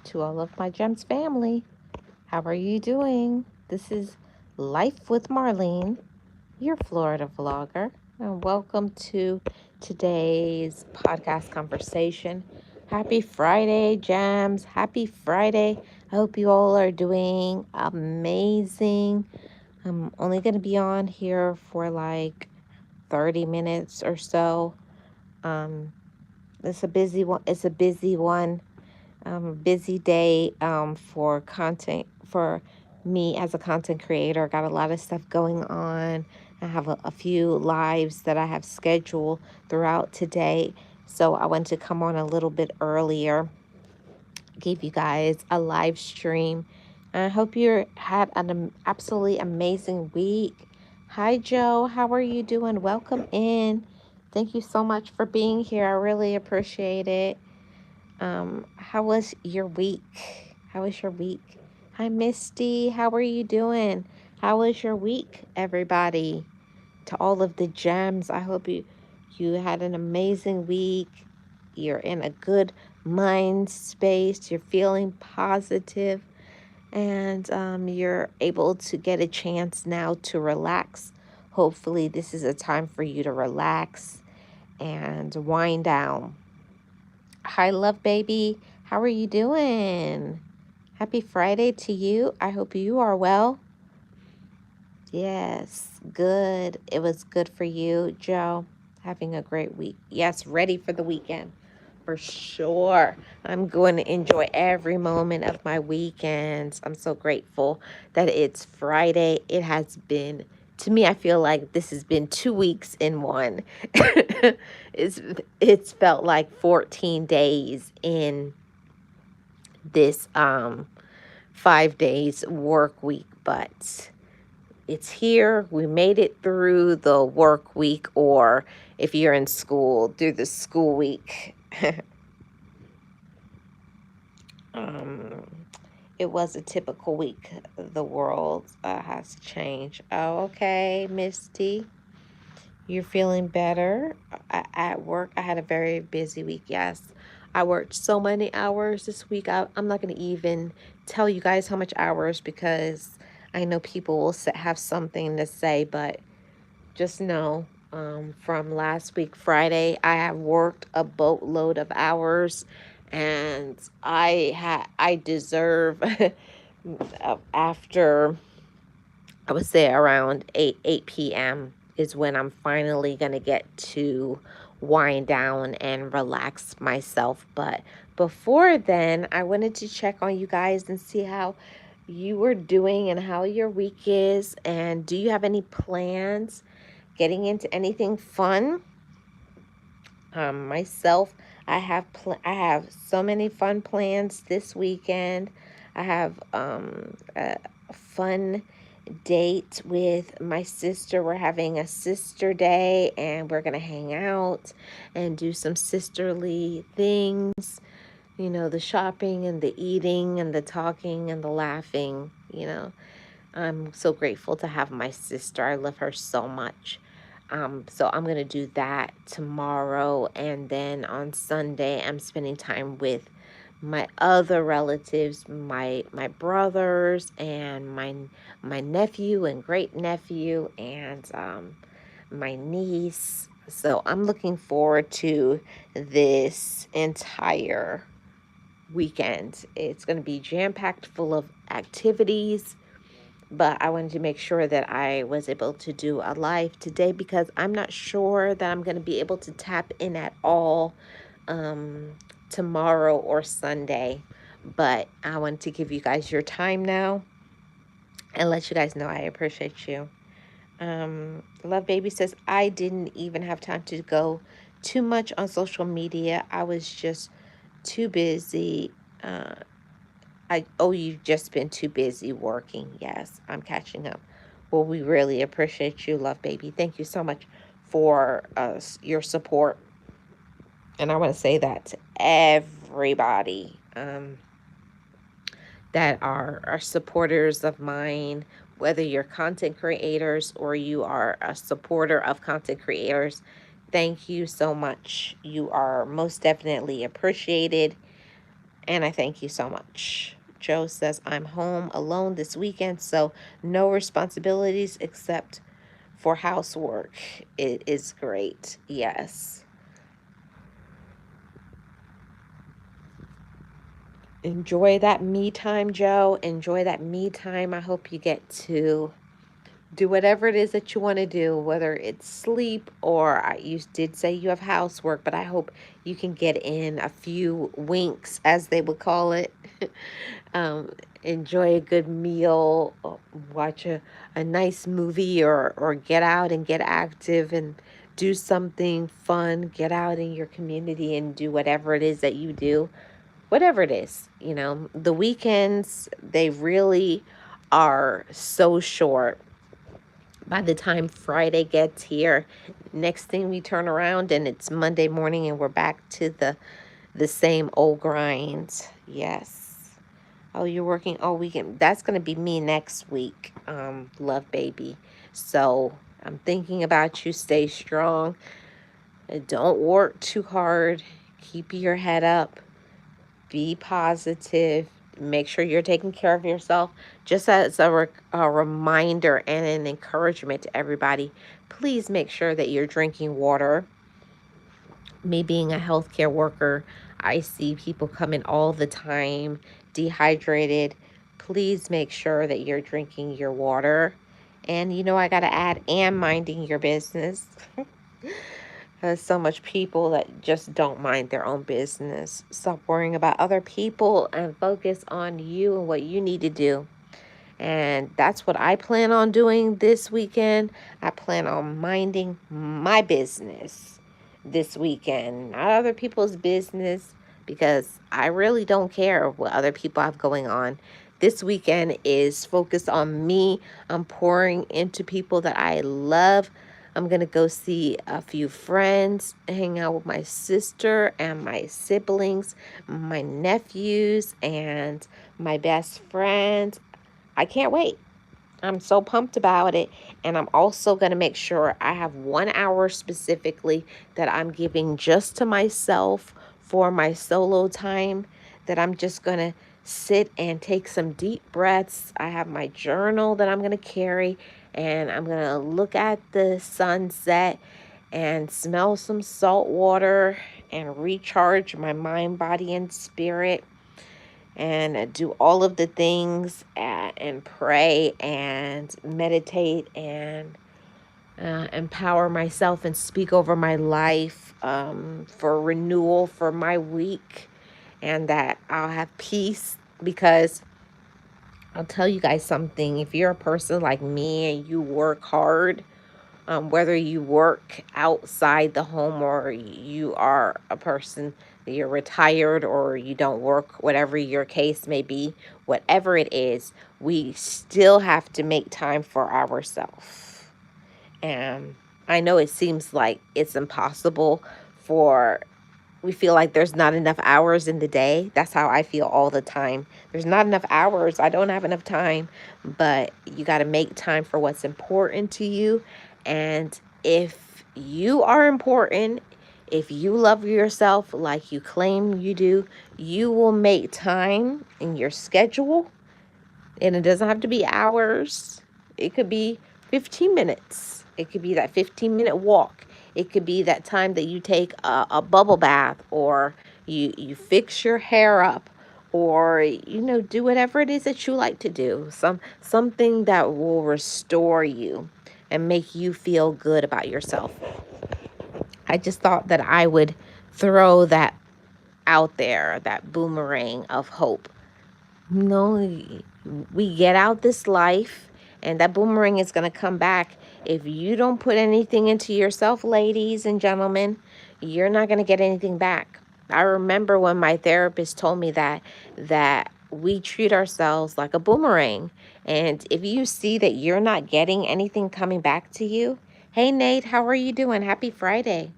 to all of my Gems family. How are you doing? This is Life with Marlene, your Florida vlogger, and welcome to today's podcast conversation. Happy Friday, Gems. Happy Friday. I hope you all are doing amazing. I'm only going to be on here for like 30 minutes or so. Um, it's a busy one. It's a busy one. Busy day for content for me as a content creator. Got a lot of stuff going on. I have a few lives that I have scheduled throughout today. So I want to come on a little bit earlier, give you guys a live stream. I hope you had an absolutely amazing week. Hi, Joe. How are you doing? Welcome in. Thank you so much for being here. I really appreciate it. How was your week? How was your week? Hi, Misty. How are you doing? How was your week, everybody? To all of the gems, I hope you had an amazing week. You're in a good mind space. You're feeling positive, and you're able to get a chance now to relax. Hopefully, this is a time for you to relax and wind down. Hi, love baby. How are you doing? Happy Friday to you. I hope you are well. Yes, good. It was good for you, Joe. Having a great week. Yes, ready for the weekend. For sure. I'm going to enjoy every moment of my weekends. I'm so grateful that it's Friday. It has been, to me, I feel like this has been 2 weeks in one. it's it's felt like 14 days in this 5 days work week, but it's here. We made it through the work week, or if you're in school, through the school week. um, it was a typical week. The world has changed. Oh, okay, Misty. You're feeling better at work. I had a very busy week. Yes, I worked so many hours this week. I'm not going to even tell you guys how much hours, because I know people will have something to say, but just know from last week, Friday, I have worked a boatload of hours, and I deserve after, I would say around 8 p.m. is when I'm finally going to get to wind down and relax myself. But before then, I wanted to check on you guys and see how you were doing and how your week is. And do you have any plans getting into anything fun? Myself, I have so many fun plans this weekend. I have a fun date with my sister. We're having a sister day, and we're gonna hang out and do some sisterly things. You know, the shopping and the eating and the talking and the laughing. I'm so grateful to have my sister. I love her so much. So I'm going to do that tomorrow. And then on Sunday, I'm spending time with my other relatives, my brothers and my nephew and great nephew, and my niece. So I'm looking forward to this entire weekend. It's going to be jam-packed full of activities, but I wanted to make sure that I was able to do a live today, because I'm not sure that I'm going to be able to tap in at all um, tomorrow or Sunday. But I wanted to give you guys your time now and let you guys know I appreciate you. Love Baby says, I didn't even have time to go too much on social media. I was just too busy. You've just been too busy working. Yes, I'm catching up. Well, we really appreciate you, Love Baby. Thank you so much for your support. And I want to say that to everybody that are supporters of mine, whether you're content creators or you are a supporter of content creators. Thank you so much. You are most definitely appreciated. And I thank you so much. Joe says, I'm home alone this weekend, so no responsibilities except for housework. It is great. Yes. Enjoy that me time, Joe. Enjoy that me time. I hope you get to do whatever it is that you want to do, whether it's sleep or you did say you have housework, but I hope you can get in a few winks, as they would call it. um, Enjoy a good meal, watch a nice movie, or get out and get active and do something fun. Get out in your community and do whatever it is that you do. Whatever it is, the weekends, they really are so short. By the time Friday gets here, next thing we turn around and it's Monday morning and we're back to the same old grind. Yes. Oh, you're working all weekend. That's going to be me next week, love baby. So I'm thinking about you. Stay strong. Don't work too hard. Keep your head up. Be positive. Make sure you're taking care of yourself. Just as a reminder and an encouragement to everybody, please make sure that you're drinking water. Me being a healthcare worker, I see people come in all the time dehydrated. Please make sure that you're drinking your water. And I got to add, and minding your business. There's so much people that just don't mind their own business. Stop worrying about other people and focus on you and what you need to do. And that's what I plan on doing this weekend. I plan on minding my business this weekend, not other people's business, because I really don't care what other people have going on. This weekend is focused on me. I'm pouring into people that I love. I'm going to go see a few friends, hang out with my sister and my siblings, my nephews, and my best friend. I can't wait. I'm so pumped about it. And I'm also going to make sure I have 1 hour specifically that I'm giving just to myself for my solo time, that I'm just going to sit and take some deep breaths. I have my journal that I'm going to carry, and I'm going to look at the sunset and smell some salt water and recharge my mind, body, and spirit, and do all of the things, and pray and meditate and empower myself and speak over my life, for renewal for my week, and that I'll have peace. Because I'll tell you guys something, if you're a person like me and you work hard, whether you work outside the home or you are a person, you're retired or you don't work, whatever your case may be, whatever it is, we still have to make time for ourselves. And I know it seems like it's impossible, for we feel like there's not enough hours in the day. That's how I feel all the time. There's not enough hours. I don't have enough time. But you got to make time for what's important to you. And if you are important, if you love yourself like you claim you do, you will make time in your schedule. And it doesn't have to be hours. It could be 15 minutes. It could be that 15-minute walk. It could be that time that you take a bubble bath, or you fix your hair up, or do whatever it is that you like to do. Something that will restore you and make you feel good about yourself. I just thought that I would throw that out there, that boomerang of hope. We get out this life, and that boomerang is going to come back. If you don't put anything into yourself, ladies and gentlemen, you're not going to get anything back. I remember when my therapist told me that we treat ourselves like a boomerang. And if you see that you're not getting anything coming back to you, hey, Nate, how are you doing? Happy Friday.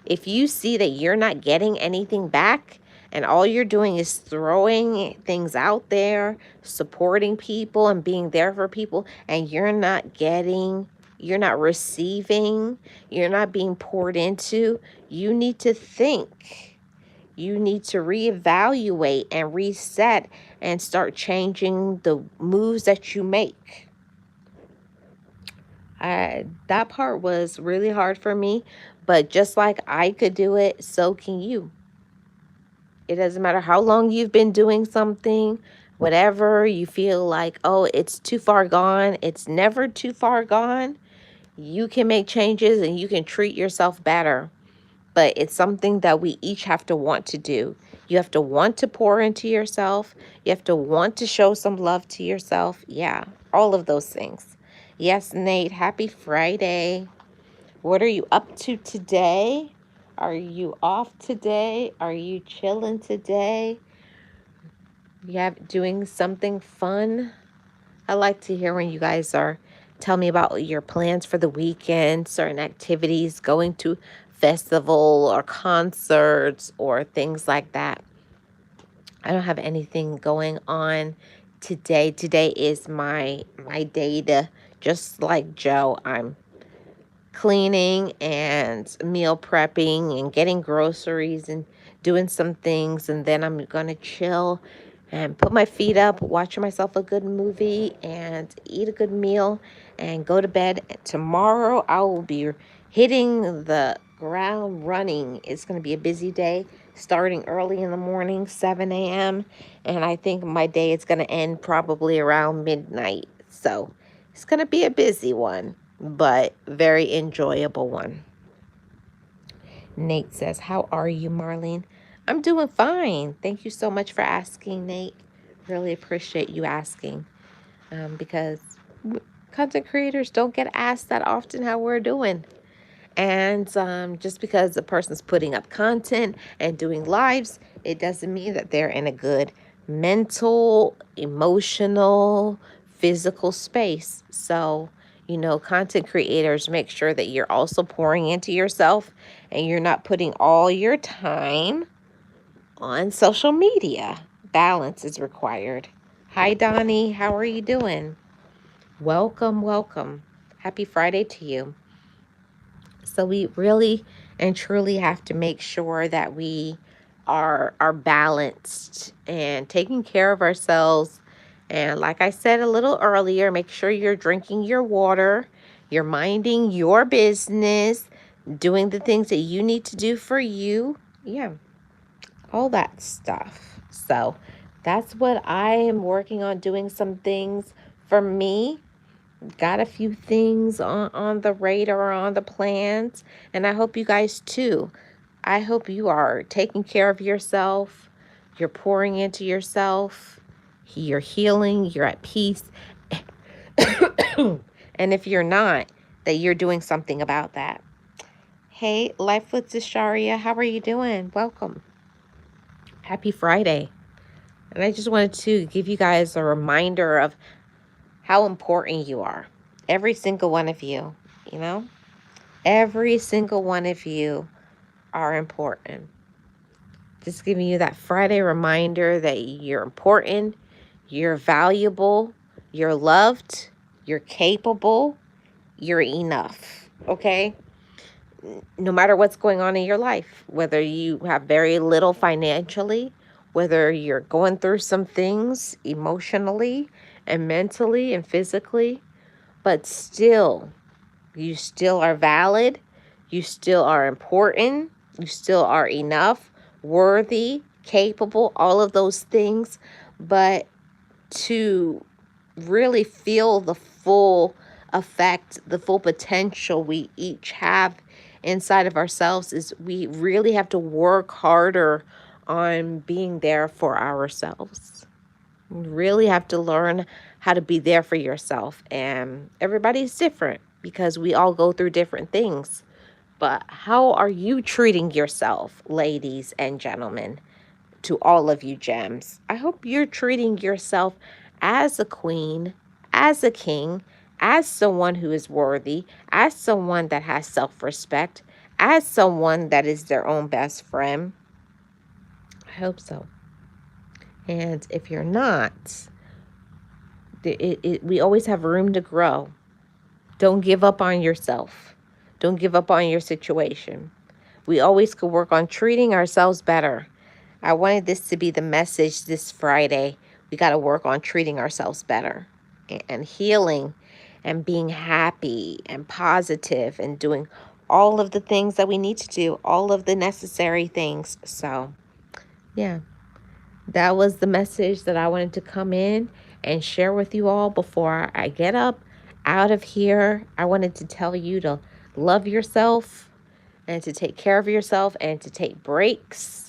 If you see that you're not getting anything back, and all you're doing is throwing things out there, supporting people and being there for people, and you're not receiving, you're not being poured into, you need to think. You need to reevaluate and reset and start changing the moves that you make. That part was really hard for me, but just like I could do it, so can you. It doesn't matter how long you've been doing something, whatever you feel like, oh, it's too far gone. It's never too far gone. You can make changes and you can treat yourself better. But it's something that we each have to want to do. You have to want to pour into yourself. You have to want to show some love to yourself. Yeah, all of those things. Yes, Nate, happy Friday. What are you up to today? Are you off today? Are you chilling today? You have doing something fun? I like to hear when you guys are tell me about your plans for the weekend, certain activities, going to festival or concerts or things like that. I don't have anything going on today. Today is my day to, just like Joe, I'm cleaning and meal prepping and getting groceries and doing some things, and then I'm gonna chill and put my feet up, watch myself a good movie and eat a good meal and go to bed. Tomorrow I will be hitting the ground running. It's going to be a busy day, starting early in the morning, 7 a.m. And I think my day is going to end probably around midnight. So it's going to be a busy one, but very enjoyable one. Nate says, how are you, Marlene? I'm doing fine. Thank you so much for asking, Nate. Really appreciate you asking, because content creators don't get asked that often how we're doing. And just because a person's putting up content and doing lives, it doesn't mean that they're in a good mental, emotional, physical space. So, content creators, make sure that you're also pouring into yourself and you're not putting all your time on social media. Balance is required. Hi, Donnie. How are you doing? Welcome, welcome. Happy Friday to you. So we really and truly have to make sure that we are balanced and taking care of ourselves. And like I said a little earlier, make sure you're drinking your water, you're minding your business, doing the things that you need to do for you. Yeah, all that stuff. So that's what I am working on, doing some things for me. Got a few things on the radar, on the plans, and I hope you guys too. I hope you are taking care of yourself, you're pouring into yourself, you're healing, you're at peace. And if you're not, that you're doing something about that. Hey, Life with Desharia, how are you doing? Welcome. Happy Friday. And I just wanted to give you guys a reminder of how important you are. Every single one of you, you know? Every single one of you are important. Just giving you that Friday reminder that you're important, you're valuable, you're loved, you're capable, you're enough, okay? No matter what's going on in your life, whether you have very little financially, whether you're going through some things emotionally and mentally and physically, but still, you still are valid. You still are important. You still are enough, worthy, capable, all of those things. But to really feel the full effect, the full potential we each have inside of ourselves, is we really have to work harder on being there for ourselves. You really have to learn how to be there for yourself. And everybody's different because we all go through different things. But how are you treating yourself, ladies and gentlemen? To all of you gems, I hope you're treating yourself as a queen, as a king, as someone who is worthy, as someone that has self-respect, as someone that is their own best friend. I hope so. And if you're not, we always have room to grow. Don't give up on yourself. Don't give up on your situation. We always could work on treating ourselves better. I wanted this to be the message this Friday. We got to work on treating ourselves better and healing and being happy and positive and doing all of the things that we need to do, all of the necessary things. So, yeah, that was the message that I wanted to come in and share with you all before I get up out of here. I wanted to tell you to love yourself and to take care of yourself and to take breaks,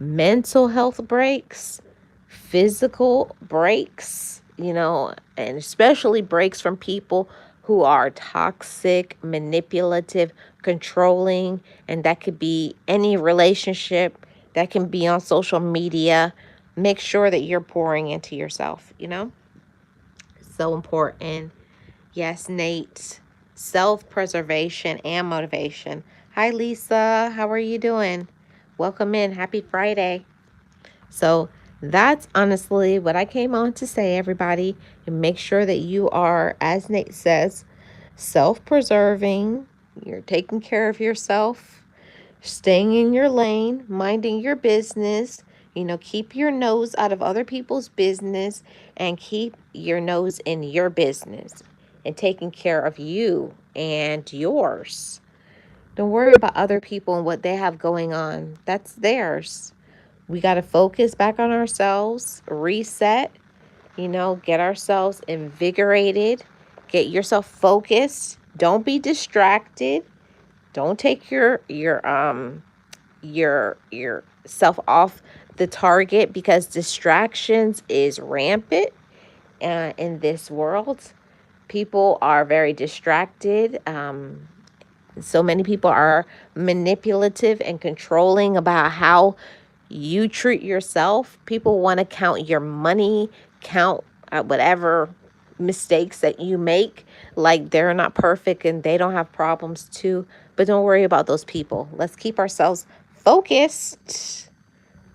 mental health breaks, physical breaks, and especially breaks from people who are toxic, manipulative, controlling, and that could be any relationship, that can be on social media. Make sure that you're pouring into yourself. So important. Yes, Nate. Self-preservation and motivation. Hi, Lisa. How are you doing? Welcome in. Happy Friday. So that's honestly what I came on to say, everybody. And make sure that you are, as Nate says, self-preserving. You're taking care of yourself, staying in your lane, minding your business. Keep your nose out of other people's business and keep your nose in your business and taking care of you and yours. Don't worry about other people and what they have going on. That's theirs. We got to focus back on ourselves, reset, get ourselves invigorated, get yourself focused. Don't be distracted. Don't take yourself off the target because distractions is rampant in this world. People are very distracted. So many people are manipulative and controlling about how you treat yourself. People want to count your money, count whatever mistakes that you make, like they're not perfect and they don't have problems too. But don't worry about those people. Let's keep ourselves focused.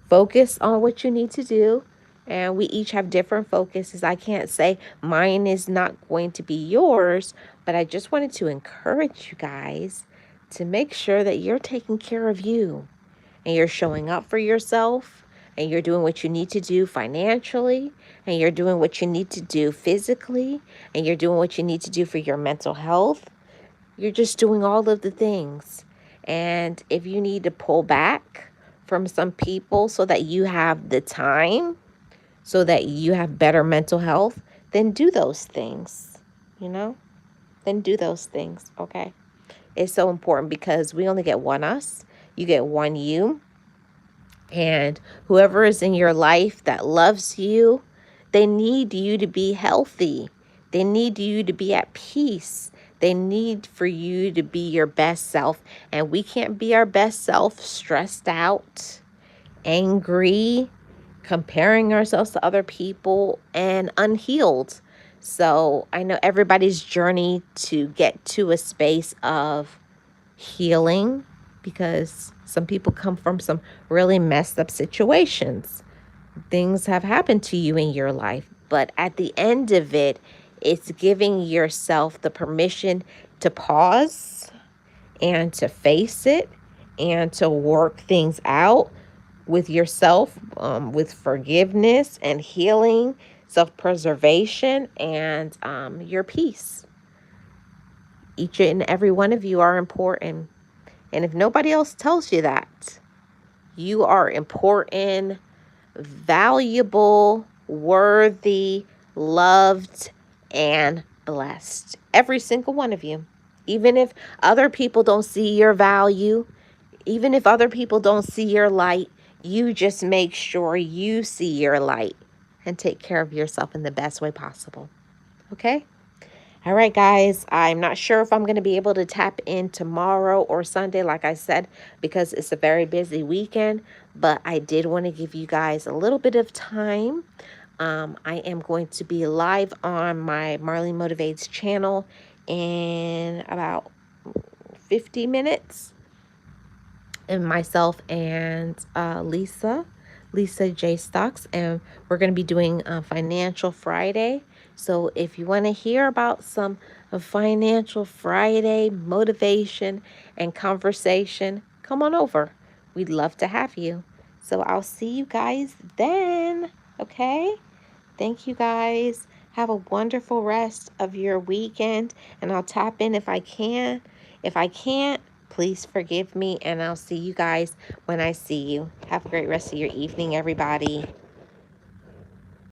Focus on what you need to do. And we each have different focuses. I can't say mine is not going to be yours, but I just wanted to encourage you guys to make sure that you're taking care of you and you're showing up for yourself and you're doing what you need to do financially and you're doing what you need to do physically and you're doing what you need to do for your mental health. You're just doing all of the things. And if you need to pull back from some people so that you have the time, so that you have better mental health, then do those things, then do those things, okay? It's so important because we only get one us. You get one you. And whoever is in your life that loves you, they need you to be healthy. They need you to be at peace. They need for you to be your best self. And we can't be our best self stressed out, angry, comparing ourselves to other people, and unhealed. So I know everybody's journey to get to a space of healing because some people come from some really messed up situations. Things have happened to you in your life, but at the end of it, it's giving yourself the permission to pause and to face it and to work things out with yourself, with forgiveness and healing, self-preservation, and your peace. Each and every one of you are important. And if nobody else tells you that, you are important, valuable, worthy, loved, and blessed. Every single one of you. Even if other people don't see your value, even if other people don't see your light, you just make sure you see your light and take care of yourself in the best way possible. Okay? All right, guys, I'm not sure if I'm going to be able to tap in tomorrow or Sunday, like I said, because it's a very busy weekend, but I did want to give you guys a little bit of time. I am going to be live on my Marlene Motivates channel in about 50 minutes. And myself and Lisa J. Stocks, and we're going to be doing Financial Friday. So if you want to hear about some Financial Friday motivation and conversation, come on over. We'd love to have you. So I'll see you guys then. Okay? Thank you guys. Have a wonderful rest of your weekend, and I'll tap in if I can. If I can't, please forgive me, and I'll see you guys when I see you. Have a great rest of your evening, everybody.